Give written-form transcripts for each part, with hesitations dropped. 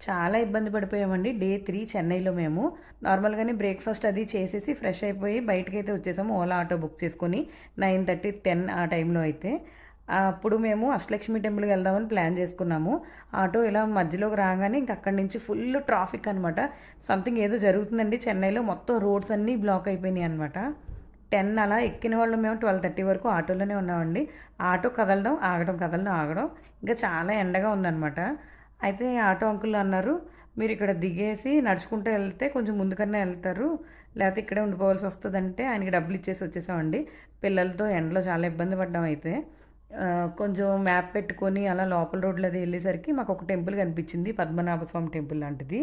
చాలా ఇబ్బంది పడిపోయామండి. డే 3 చెన్నైలో మేము. నార్మల్‌గానే బ్రేక్‌ఫాస్ట్ అది చేసేసి ఫ్రెష్ అయిపోయి బయటకైతే వచ్చేసాము. ఓలా ఆటో బుక్ చేసుకొని 9:30, 10 ఆ టైంలో అయితే. అప్పుడు మేము అష్టలక్ష్మి టెంపుల్‌కి వెళ్దామని ప్లాన్ చేసుకున్నాము. ఆటో ఇలా మధ్యలోకి రాగానే ఇంక అక్కడి నుంచి ఫుల్ ట్రాఫిక్ అనమాట. సంథింగ్ ఏదో జరుగుతుందండి చెన్నైలో. మొత్తం రోడ్స్ అన్నీ బ్లాక్ అయిపోయినాయి అనమాట. 10 అలా ఎక్కిన వాళ్ళు మేము 12:30 వరకు ఆటోలోనే ఉన్నామండి. ఆటో కదలడం, ఆగడం, కదలడం, ఆగడం. ఇంకా చాలా ఎండగా ఉందనమాట. అయితే ఆటో అంకుల్ అన్నారు, "మీరిక్కడ దిగేసి నడుచుకుంటూ ఎళ్తే కొంచెం ముందుకన్నా ఎళ్తారు. లేకపోతే ఇక్కడే ఉండిపోవాల్సొస్తదంటే" ఆయనకి డబ్బులిచ్చేసి వచ్చేసామండి. పిల్లలతో ఎండలో చాలా ఇబ్బంది పడ్డాం అయితే. కొంచెం మ్యాప్ పెట్టుకొని అలా లోపల రోడ్‌లో అది ఎళ్ళేసరికి మాకొక టెంపుల్ కనిపించింది. పద్మనాభ స్వామి టెంపుల్ లాంటిది.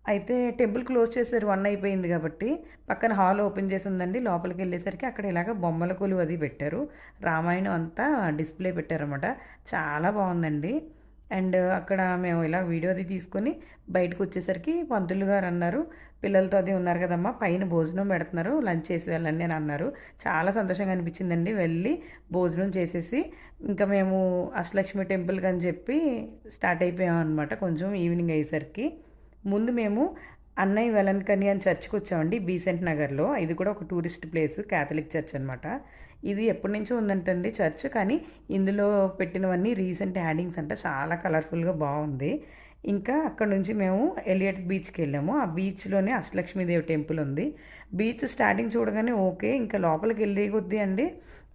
అయితే టెంపుల్ క్లోజ్ చేశారు 1 అయిపోయింది గాబట్టి. పక్కన హాల్ ఓపెన్ చేసుందండి. లోపలికెళ్ళేసరికి అక్కడ ఇలాగ బొమ్మల కొలువు అది పెట్టారు. రామాయణం అంతా డిస్‌ప్లే పెట్టారనమాట. చాలా బావుందండి. అండ్ అక్కడ మేము ఇలా వీడియో అది తీసుకొని బయటకొచ్చేసరికి పంతులు గారన్నారు, "పిల్లలతో అది ఉన్నారు కదమ్మా! పైన భోజనం పెడుతున్నారు. లంచ్ చేసి వెళ్ళండి" అని అన్నారు. చాలా సంతోషంగా అనిపించిందండి. వెళ్ళి భోజనం చేసేసి ఇంకా మేము అష్టలక్ష్మి టెంపుల్‌కని చెప్పి స్టార్ట్ అయిపోయామనమాట. కొంచెం ఈవినింగ్ అయ్యేసరికి. ముందు మేము అన్నయ్య వెలంకని అని చర్చ్‌కొచ్చామండి బీసెంట్ నగర్‌లో. ఇది కూడా ఒక టూరిస్ట్ ప్లేస్ క్యాథలిక్ చర్చ్ అనమాట. ఇది ఎప్పటినుంచో ఉందంటండి చర్చ్. కానీ ఇందులో పెట్టినవన్నీ రీసెంట్ యాడింగ్స్ అంట. చాలా కలర్‌ఫుల్‌గా బావుంది. ఇంకా అక్కడి నుంచి మేము ఎలియట్ బీచ్‌కెళ్ళాము. ఆ బీచ్‌లోనే అష్టలక్ష్మీదేవి టెంపుల్ ఉంది. బీచ్ స్టార్టింగ్ చూడగానే ఓకే. ఇంకా లోపలికెళ్ళే కొద్దీ అండి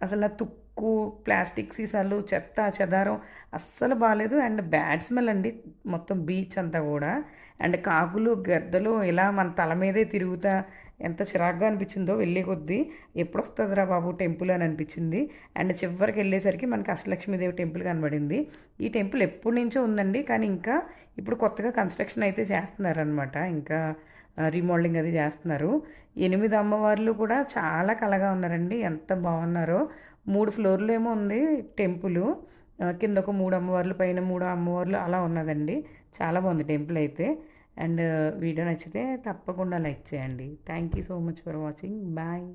అసల తుక్కు, ప్లాస్టిక్ సీసాలు, చెత్త, చెదారం అస్సలు బాలేదు. అండ్ బ్యాడ్ స్మెల్ అండి మొత్తం బీచ్ అంతా గూడా. అండ్ కాకులు, గద్దలు ఇలా మన తల మీదే తిరుగుతా ఎంత చిరాకుగా అనిపించిందో వెళ్ళే కొద్దీ. ఎప్పుడొస్తదిరా బాబు టెంపుల్ అని అనిపించింది. అండ్ చివరికెళ్ళేసరికి మనకి అష్టలక్ష్మీదేవి టెంపుల్ కనబడింది. ఈ టెంపుల్ ఎప్పటినుంచో ఉందండి. కానీ ఇంకా ఇప్పుడు కొత్తగా కన్‌స్ట్రక్షన్ అయితే చేస్తున్నారనమాట. ఇంకా రీమోడలింగ్ అది చేస్తున్నారు. 8 అమ్మవార్లు కూడా చాలా కళగా ఉన్నారండి. ఎంత బాగున్నారో. 3 ఫ్లోర్‌లేమో ఉంది టెంపులు. కింద ఒక 3 అమ్మవార్లు, పైన 3 అమ్మవార్లు అలా ఉన్నదండి. చాలా బాగుంది టెంపుల్ అయితే. అండ్ వీడియో నచ్చితే తప్పకుండా లైక్ చేయండి. Thank you so much for watching. Bye.